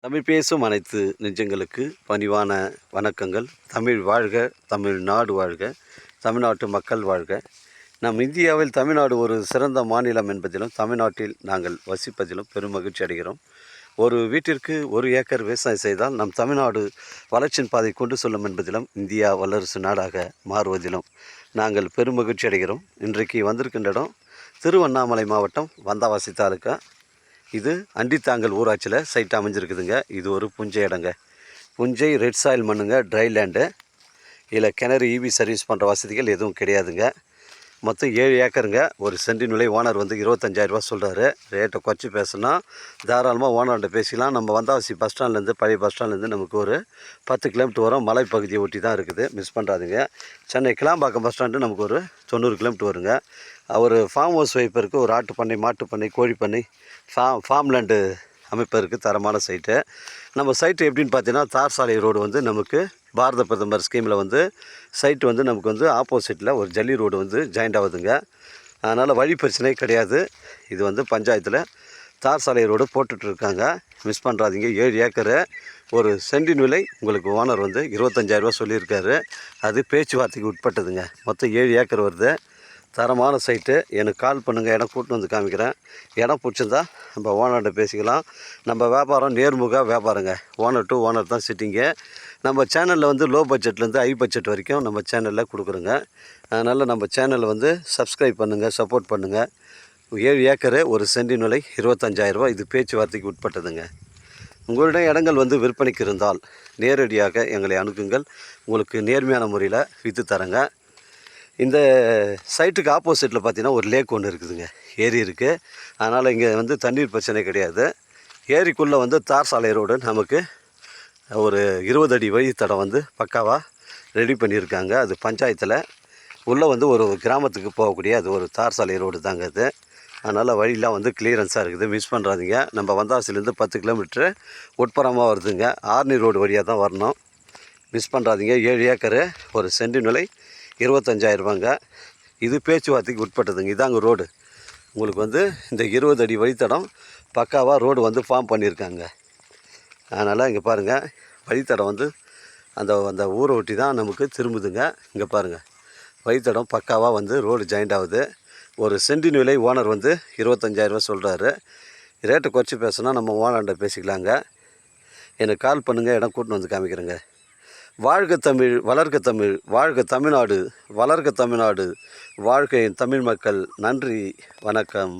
தமிழ் பேசும் அனைத்து நெஞ்சங்களுக்கு பணிவான வணக்கங்கள். தமிழ் வாழ்க, தமிழ்நாடு வாழ்க, தமிழ்நாட்டு மக்கள் வாழ்க. நம் இந்தியாவில் தமிழ்நாடு ஒரு சிறந்த மாநிலம் என்பதிலும் தமிழ்நாட்டில் நாங்கள் வசிப்பதிலும் பெரும் மகிழ்ச்சி அடைகிறோம். ஒரு வீட்டிற்கு 1 ஏக்கர் விவசாயம் செய்தால் நம் தமிழ்நாடு வளர்ச்சியின் பாதை கொண்டு செல்லும் என்பதிலும் இந்தியா வல்லரசு நாடாக மாறுவதிலும் நாங்கள் பெரும் மகிழ்ச்சி அடைகிறோம். இன்றைக்கு வந்திருக்கின்ற இடம் திருவண்ணாமலை மாவட்டம் வந்தாவாசி தாலுக்கா. இது அண்டித்தாங்கல் ஊராட்சியில் சைட் அமைஞ்சிருக்குதுங்க. இது ஒரு புஞ்சை இடங்க. புஞ்சை ரெட் சாயில் மண்ணுங்க, ட்ரை லேண்டு. இதில் கிணறு ஈபி சர்வீஸ் பண்ணுற வசதிகள் எதுவும் கிடையாதுங்க. மொத்தம் 7 ஏக்கருங்க. ஒரு சென்டின் விலை ஓனர் வந்து 25,000 சொல்கிறாரு. ரேட்டை குறைச்சி பேசுனா தாராளமாக ஓனர்கிட்ட பேசிக்கலாம். நம்ம வந்தாவாசி பஸ் ஸ்டாண்ட்லேருந்து, பழைய பஸ் ஸ்டாண்ட்லேருந்து நமக்கு ஒரு 10 கிலோமீட்டர் வரும். மலைப்பகுதியை ஒட்டி தான் இருக்குது, மிஸ் பண்ணுறாதுங்க. சென்னை கிளாம்பாக்கம் பஸ் ஸ்டாண்டு நமக்கு ஒரு 90 கிலோமீட்டர் வருங்க. ஒரு ஃபார்ம் ஹவுஸ் வைப்பருக்கு, ஒரு ஆட்டு பண்ணை, மாட்டு பண்ணை, கோழி பண்ணை, ஃபார்ம்லேண்டு அமைப்பதற்கு தரமான சைட்டு. நம்ம சைட்டு எப்படின்னு பார்த்தீங்கன்னா, தார் சாலை ரோடு வந்து நமக்கு பாரத பிரதமர் ஸ்கீமில் வந்து சைட்டு வந்து நமக்கு வந்து ஆப்போசிட்டில் ஒரு ஜல்லி ரோடு வந்து ஜாயிண்ட் ஆகுதுங்க. அதனால் வழி பிரச்சனை கிடையாது. இது வந்து பஞ்சாயத்தில் தார் சாலை ரோடு போட்டுட்ருக்காங்க, மிஸ் பண்ணுறாதீங்க. 7 ஏக்கரு. ஒரு சென்டின் விலை உங்களுக்கு ஓனர் வந்து 25,000 சொல்லியிருக்காரு. அது பேச்சுவார்த்தைக்கு உட்பட்டதுங்க. மொத்தம் 7 ஏக்கர் வருது. தரமான சைட்டு. எனக்கு கால் பண்ணுங்கள், இடம் கூட்டின்னு வந்து காமிக்கிறேன். இடம் பிடிச்சிருந்தா நம்ம ஓனர்கிட்ட பேசிக்கலாம். நம்ம வியாபாரம் நேர்முக வியாபாரங்க. ஓனர் டு ஓனர் தான் சிட்டிங்கு. நம்ம சேனலில் வந்து லோ பட்ஜெட்லேருந்து ஹை பட்ஜெட் வரைக்கும் நம்ம சேனலில் கொடுக்குறோங்க. அதனால் நம்ம சேனலை வந்து சப்ஸ்கிரைப் பண்ணுங்கள், சப்போர்ட் பண்ணுங்கள். 7 ஏக்கரு, ஒரு சென்டின் விலை 25,000. இது பேச்சுவார்த்தைக்கு உட்பட்டதுங்க. உங்களிடம் இடங்கள் வந்து விற்பனைக்கு இருந்தால் நேரடியாக எங்களை அணுகுங்கள். உங்களுக்கு நேர்மையான முறையில் விற்று தரேங்க. இந்த சைட்டுக்கு ஆப்போசிட்டில் பார்த்தீங்கன்னா ஒரு லேக் ஒன்று இருக்குதுங்க, ஏரி இருக்குது. அதனால் இங்கே வந்து தண்ணீர் பிரச்சனை கிடையாது. ஏரிக்குள்ளே வந்து தார் சாலை ரோடு நமக்கு ஒரு 20 அடி வழித்தடம் வந்து பக்காவாக ரெடி பண்ணியிருக்காங்க. அது பஞ்சாயத்தில் உள்ளே வந்து ஒரு கிராமத்துக்கு போகக்கூடிய அது ஒரு தார் சாலை ரோடு தாங்க அது. அதனால் வழியெலாம் வந்து கிளியரன்ஸாக இருக்குது, மிஸ் பண்ணுறாதீங்க. நம்ம வந்தாசிலேருந்து 10 கிலோமீட்ரு உட்புறமாக வருதுங்க. ஆர்னி ரோடு வழியாக தான் வரணும், மிஸ் பண்ணுறாதீங்க. 7 ஏக்கரு, ஒரு சென்டின் விலை 25,000. இது பேச்சுவார்த்தைக்கு உட்பட்டதுங்க. இதாங்க ரோடு. உங்களுக்கு வந்து இந்த 20 அடி வழித்தடம் பக்காவாக ரோடு வந்து ஃபார்ம் பண்ணியிருக்காங்க. அதனால் இங்கே பாருங்கள், வழித்தடம் வந்து அந்த அந்த ஊரை ஒட்டி தான் நமக்கு திரும்புதுங்க. இங்கே பாருங்கள், வழித்தடம் பக்காவாக வந்து ரோடு ஜாயிண்ட் ஆகுது. ஒரு சென்டின் விலை ஓனர் வந்து 25,000 சொல்கிறாரு. ரேட்டை குறைச்சி பேசினா நம்ம ஓனர்கிட்ட பேசிக்கலாங்க. எனக்கு கால் பண்ணுங்கள், இடம் கூட்டின்னு வந்து காமிக்கிறேங்க. வாழ்க தமிழ், வளர்க தமிழ், வாழ்க தமிழ்நாடு, வளர்க தமிழ்நாடு, வாழ்க தமிழ் மக்கள். நன்றி, வணக்கம்.